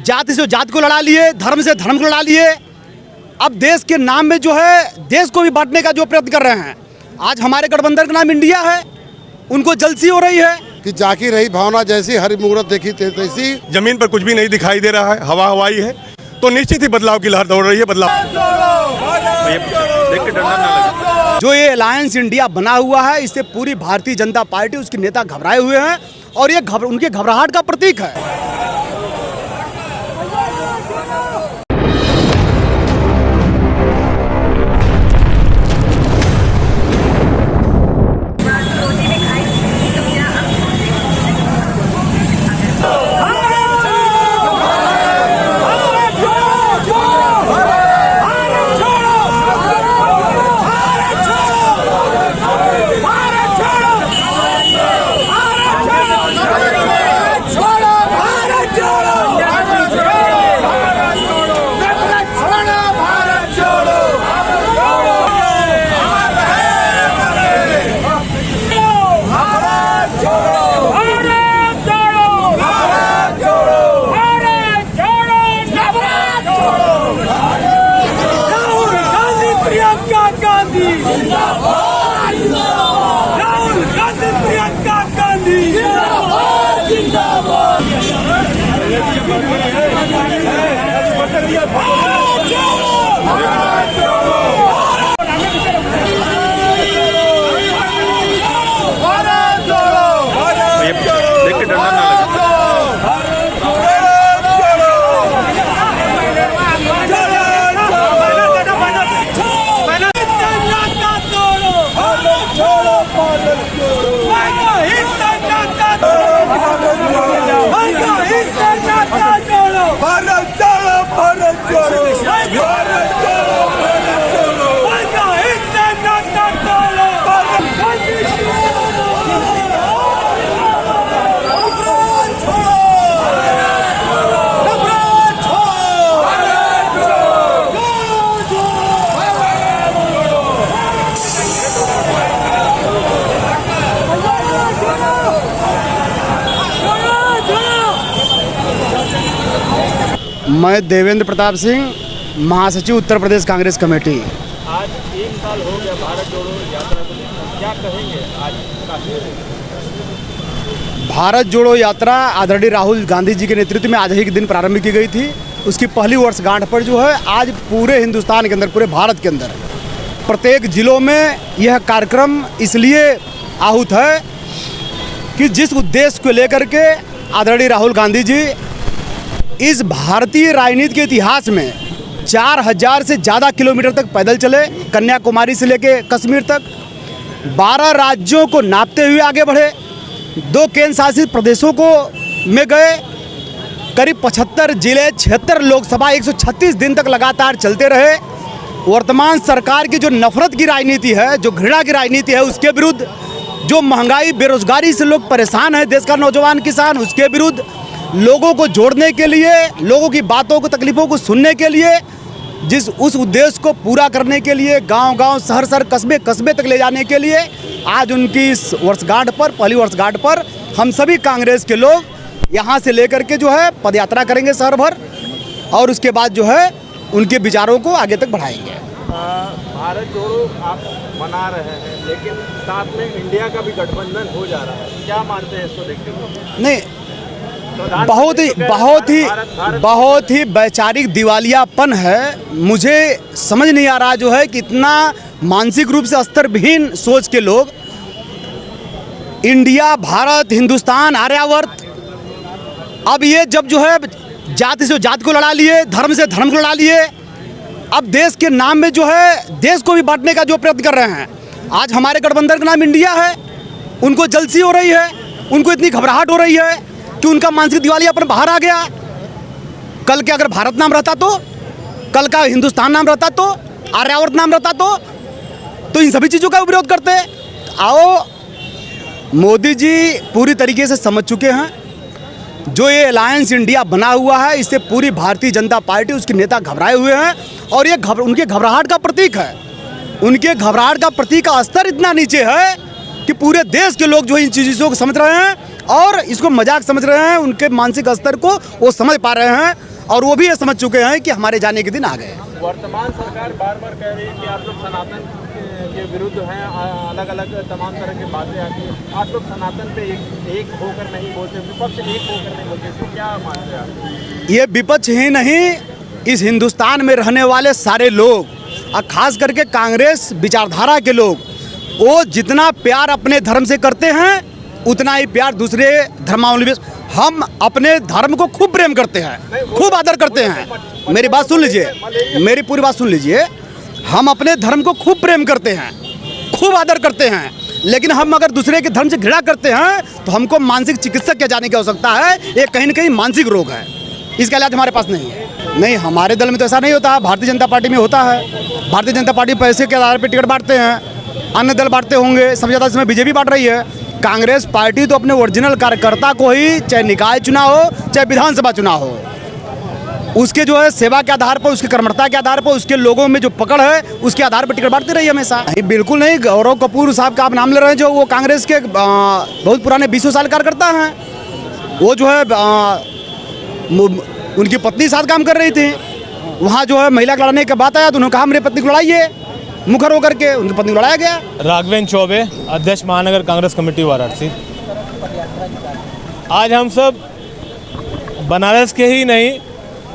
जाति से जाति को लड़ा लिए, धर्म से धर्म को लड़ा लिए। अब देश के नाम में जो है देश को भी बांटने का जो प्रयत्न कर रहे हैं। आज हमारे गठबंधन का नाम इंडिया है, उनको जलसी हो रही है कि जाकी रही भावना जैसी, हरि मुहूर्त देखी तैसी। जमीन पर कुछ भी नहीं दिखाई दे रहा है, हवा हवाई है, तो निश्चित ही बदलाव की लहर दौड़ रही है। बदलाव देख के डर ना लगे। जो ये अलायंस इंडिया बना हुआ है, इससे पूरी भारतीय जनता पार्टी, उसके नेता घबराए हुए हैं और ये उनके घबराहट का प्रतीक है। देख के डर ना लगे। मैं देवेंद्र प्रताप सिंह, महासचिव उत्तर प्रदेश कांग्रेस कमेटी। आज 1 साल हो गया भारत जोड़ो यात्रा को, क्या कहेंगे आज? भारत जोड़ो यात्रा आदरणीय राहुल गांधी जी के नेतृत्व में आज ही के दिन प्रारंभ की गई थी। उसकी पहली वर्षगांठ पर जो है आज पूरे हिंदुस्तान के अंदर, पूरे भारत के अंदर प्रत्येक जिलों में यह कार्यक्रम इसलिए आहूत है कि जिस उद्देश्य को लेकर के आदरणीय राहुल गांधी जी इस भारतीय राजनीति के इतिहास में 4000 से ज़्यादा किलोमीटर तक पैदल चले, कन्याकुमारी से लेके कश्मीर तक 12 राज्यों को नापते हुए आगे बढ़े, 2 केंद्र शासित प्रदेशों को में गए, करीब 75 जिले, 76 लोकसभा, 136 दिन तक लगातार चलते रहे। वर्तमान सरकार की जो नफरत की राजनीति है, जो घृणा की राजनीति है, उसके विरुद्ध, जो महंगाई बेरोजगारी से लोग परेशान है, देश का नौजवान किसान, उसके विरुद्ध, लोगों को जोड़ने के लिए, लोगों की बातों को, तकलीफ़ों को सुनने के लिए, उस उद्देश्य को पूरा करने के लिए, गांव-गांव, शहर-शहर, कस्बे तक ले जाने के लिए आज उनकी इस वर्षगांठ पर, पहली वर्षगांठ पर हम सभी कांग्रेस के लोग यहां से लेकर के जो है पदयात्रा करेंगे शहर भर और उसके बाद जो है उनके विचारों को आगे तक बढ़ाएंगे। भारत जोड़ो आप मना रहे हैं, लेकिन साथ में इंडिया का भी गठबंधन हो जा रहा है, क्या मानते हैं इसको देखते हुए? नहीं, बहुत ही वैचारिक दिवालियापन है। मुझे समझ नहीं आ रहा जो है कि इतना मानसिक रूप से स्तरविहीन सोच के लोग इंडिया, भारत, हिंदुस्तान, आर्यावर्त, अब ये जब जो है जाति से जाति को लड़ा लिए, धर्म से धर्म को लड़ा लिए, अब देश के नाम में जो है देश को भी बांटने का जो प्रयत्न कर रहे हैं। आज हमारे गठबंधन का नाम इंडिया है, उनको जलसी हो रही है, उनको इतनी घबराहट हो रही है कि उनका मानसिक दिवालियापन बाहर आ गया। कल के अगर भारत नाम रहता तो, कल का हिंदुस्तान नाम रहता तो, आर्यावर्त नाम रहता तो इन सभी चीज़ों का विरोध करते। आओ, मोदी जी पूरी तरीके से समझ चुके हैं जो ये अलायंस इंडिया बना हुआ है, इससे पूरी भारतीय जनता पार्टी, उसके नेता घबराए हुए हैं और ये उनके घबराहट का प्रतीक है। उनके घबराहट का प्रतीक का स्तर इतना नीचे है कि पूरे देश के लोग जो इन चीज़ों को समझ रहे हैं और इसको मजाक समझ रहे हैं। उनके मानसिक स्तर को वो समझ पा रहे हैं और वो भी ये समझ चुके हैं कि हमारे जाने के दिन आ गए। वर्तमान सरकार बार बार कह रही है कि आप लोग सनातन के विरुद्ध हैं, अलग अलग तमाम तरह की बातें आती हैं। आप लोग सनातन पे एक होकर नहीं बोलते, विपक्ष एक होकर नहीं बोलते, इसको क्या मानते हैं आप? ये विपक्ष ही नहीं, इस हिंदुस्तान में रहने वाले सारे लोग और खास करके कांग्रेस विचारधारा के लोग, वो जितना प्यार अपने धर्म से करते हैं उतना ही प्यार दूसरे धर्मावलंबी। हम अपने धर्म को खूब प्रेम करते हैं, खूब आदर करते हैं। मेरी बात सुन लीजिए, मेरी पूरी बात सुन लीजिए। हम अपने धर्म को खूब प्रेम करते हैं, खूब आदर करते हैं, लेकिन हम अगर दूसरे के धर्म से घृणा करते हैं तो हमको मानसिक चिकित्सक के जाने की आवश्यकता है। ये कहीं ना कहीं मानसिक रोग है, इसका इलाज हमारे पास नहीं है। नहीं, हमारे दल में तो ऐसा नहीं होता है, भारतीय जनता पार्टी में होता है। भारतीय जनता पार्टी पैसे के आधार पर टिकट बांटते हैं, अन्य दल बांटते होंगे, सबसे ज़्यादा इसमें बीजेपी बांट रही है। कांग्रेस पार्टी तो अपने ओरिजिनल कार्यकर्ता को ही, चाहे निकाय चुनाव हो चाहे विधानसभा चुनाव हो, उसके जो है सेवा के आधार पर, उसकी कर्मठता के आधार पर, उसके लोगों में जो पकड़ है उसके आधार पर टिकट बांटती रही है हमेशा। नहीं, बिल्कुल नहीं। गौरव कपूर साहब का आप नाम ले रहे हैं, जो वो कांग्रेस के बहुत पुराने 20 साल कार्यकर्ता हैं। वो जो है उनकी पत्नी साथ काम कर रही थी। वहाँ जो है महिला को लड़ने की बात आया तो उन्होंने कहा मेरी पत्नी को लड़ाइए, मुखर होकर के उनकी पत्नी को लड़ाया गया। राघवेंद्र चौबे, अध्यक्ष महानगर कांग्रेस कमेटी वाराणसी। आज हम सब बनारस के ही नहीं,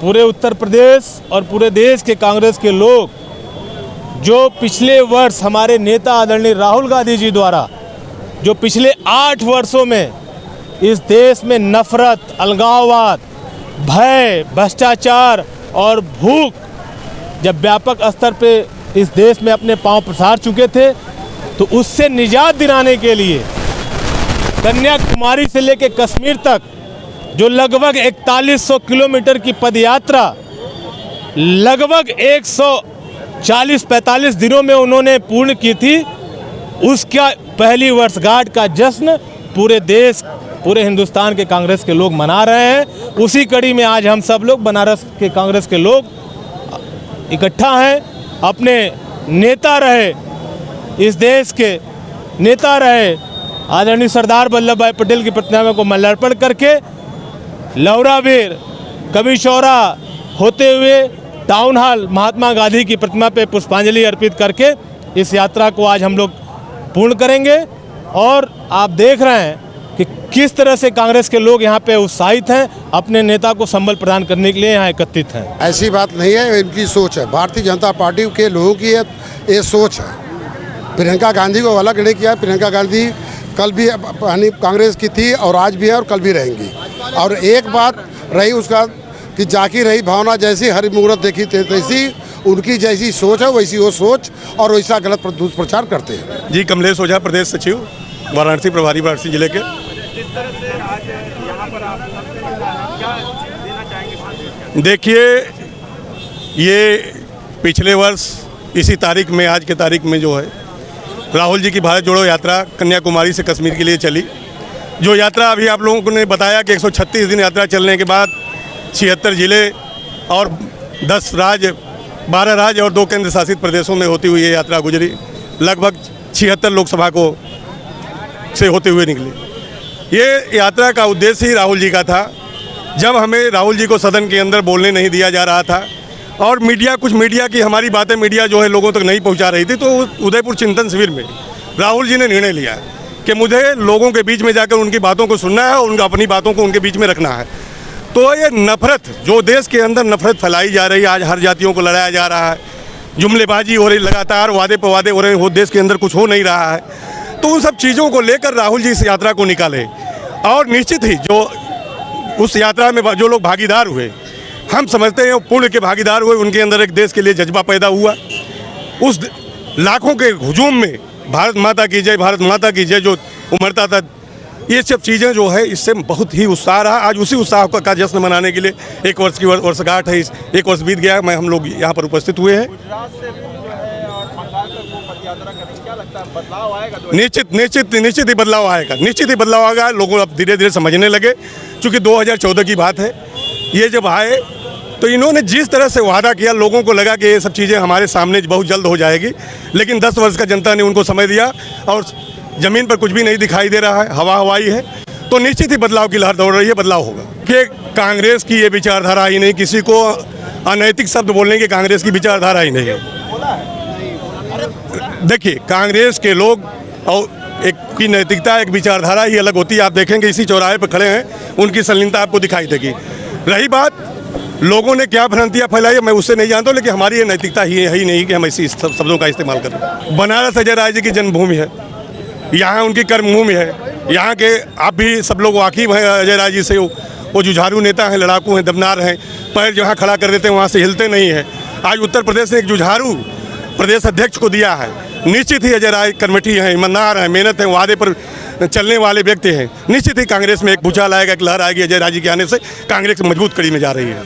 पूरे उत्तर प्रदेश और पूरे देश के कांग्रेस के लोग, जो पिछले वर्ष हमारे नेता आदरणीय राहुल गांधी जी द्वारा जो पिछले 8 वर्षों में इस देश में नफरत, अलगाववाद, भय, भ्रष्टाचार और भूख जब व्यापक स्तर पे इस देश में अपने पांव पसार चुके थे, तो उससे निजात दिलाने के लिए कन्याकुमारी से लेकर कश्मीर तक जो लगभग 4100 किलोमीटर की पदयात्रा लगभग 140-45 दिनों में उन्होंने पूर्ण की थी, उसका पहली वर्षगांठ का जश्न पूरे देश, पूरे हिंदुस्तान के कांग्रेस के लोग मना रहे हैं। उसी कड़ी में आज हम सब लोग बनारस के कांग्रेस के लोग इकट्ठा हैं। अपने नेता रहे, इस देश के नेता रहे आदरणीय सरदार वल्लभ भाई पटेल की प्रतिमा को माल्यार्पण करके लौरावीर कवि चौरा होते हुए टाउन हॉल महात्मा गांधी की प्रतिमा पे पुष्पांजलि अर्पित करके इस यात्रा को आज हम लोग पूर्ण करेंगे। और आप देख रहे हैं कि किस तरह से कांग्रेस के लोग यहाँ पे उत्साहित हैं, अपने नेता को संबल प्रदान करने के लिए यहाँ एकत्रित हैं। ऐसी बात नहीं है, इनकी सोच है। भारतीय जनता पार्टी के लोगों की ये सोच है। प्रियंका गांधी को अलग नहीं किया। प्रियंका गांधी कल भी कांग्रेस की थी और आज भी है और कल भी रहेंगी। और एक बात रही उसका कि जाकी रही भावना, जैसी हरि मुहूर्त देखी तैसी, उनकी जैसी सोच है वैसी वो सोच और वैसा गलत दुष्प्रचार करते हैं। जी, कमलेश ओझा, प्रदेश सचिव वाराणसी, प्रभारी वाराणसी जिले के। जिस तरह से आज यहाँ पर आप क्या देना चाहेंगे? देखिए, ये पिछले वर्ष इसी तारीख में, आज के तारीख में जो है राहुल जी की भारत जोड़ो यात्रा कन्याकुमारी से कश्मीर के लिए चली। जो यात्रा अभी आप लोगों ने बताया कि 136 दिन यात्रा चलने के बाद 76 जिले और 10 राज्य, 12 राज्य और 2 केंद्र शासित प्रदेशों में होती हुई ये यात्रा गुजरी। लगभग 76 लोकसभा को से होते हुए निकली। ये यात्रा का उद्देश्य ही राहुल जी का था। जब हमें राहुल जी को सदन के अंदर बोलने नहीं दिया जा रहा था और कुछ मीडिया की हमारी बातें मीडिया जो है लोगों तक नहीं पहुंचा रही थी, तो उदयपुर चिंतन शिविर में राहुल जी ने निर्णय लिया कि मुझे लोगों के बीच में जाकर उनकी बातों को सुनना है और उनका अपनी बातों को उनके बीच में रखना है। तो ये नफरत, जो देश के अंदर नफरत फैलाई जा रही है, आज हर जातियों को लड़ाया जा रहा है, जुमलेबाजी हो रही, लगातार वादे पर वादे हो रहे हैं, वो देश के अंदर कुछ हो नहीं रहा है। तो उन सब चीज़ों को लेकर राहुल जी इस यात्रा को निकाले। और निश्चित ही जो उस यात्रा में जो लोग भागीदार हुए, हम समझते हैं वो पुण्य के भागीदार हुए। उनके अंदर एक देश के लिए जज्बा पैदा हुआ। उस लाखों के हुजूम में भारत माता की जय, भारत माता की जय जो उमड़ता था, ये सब चीज़ें जो है इससे बहुत ही उत्साह रहा। आज उसी उत्साह का जश्न मनाने के लिए 1 वर्ष की वर्षगांठ है। 1 वर्ष बीत गया, हम लोग यहाँ पर उपस्थित हुए हैं। गुजरात से भी जो है और बंगाल तक वो पदयात्रा करेंगे, क्या लगता है बदलाव आएगा? निश्चित ही बदलाव आएगा, निश्चित ही बदलाव आएगा। लोगों अब धीरे धीरे समझने लगे, क्योंकि 2014 की बात है। ये जब आए तो इन्होंने जिस तरह से वादा किया, लोगों को लगा कि ये सब चीज़ें हमारे सामने बहुत जल्द हो जाएगी, लेकिन 10 वर्ष का जनता ने उनको समय दिया और ज़मीन पर कुछ भी नहीं दिखाई दे रहा है, हवा हवाई है। तो निश्चित ही बदलाव की लहर दौड़ रही है, बदलाव होगा। कि कांग्रेस की ये विचारधारा ही नहीं, किसी को अनैतिक शब्द बोलने की कांग्रेस की विचारधारा ही नहीं है। देखिए, कांग्रेस के लोग और एक की नैतिकता, एक विचारधारा ही अलग होती है। आप देखेंगे इसी चौराहे पर खड़े हैं, उनकी संलीनता आपको दिखाई देगी। रही बात लोगों ने क्या भ्रांतियाँ फैलाई है, मैं उससे नहीं जानता हूँ, लेकिन हमारी ये नैतिकता ही है ही नहीं कि हम ऐसी शब्दों का इस्तेमाल करें। बनारस अजय राय जी की जन्मभूमि है, यहाँ उनकी कर्मभूमि है। यहाँ के आप भी सब लोग वाकिफ हैं अजय राय जी से। वो जुझारू नेता हैं, लड़ाकू हैं, दमदार हैं, पैर जहाँ खड़ा कर देते हैं वहाँ से हिलते नहीं हैं। आज उत्तर प्रदेश ने एक जुझारू प्रदेश अध्यक्ष को दिया है। निश्चित ही अजय राय कर्मठी हैं, ईमानदार हैं, मेहनत हैं, वादे पर चलने वाले व्यक्ति हैं। निश्चित ही कांग्रेस में एक भूचाल आएगा, एक लहर आएगी अजय राय जी के आने से। कांग्रेस मजबूत कड़ी में जा रही है।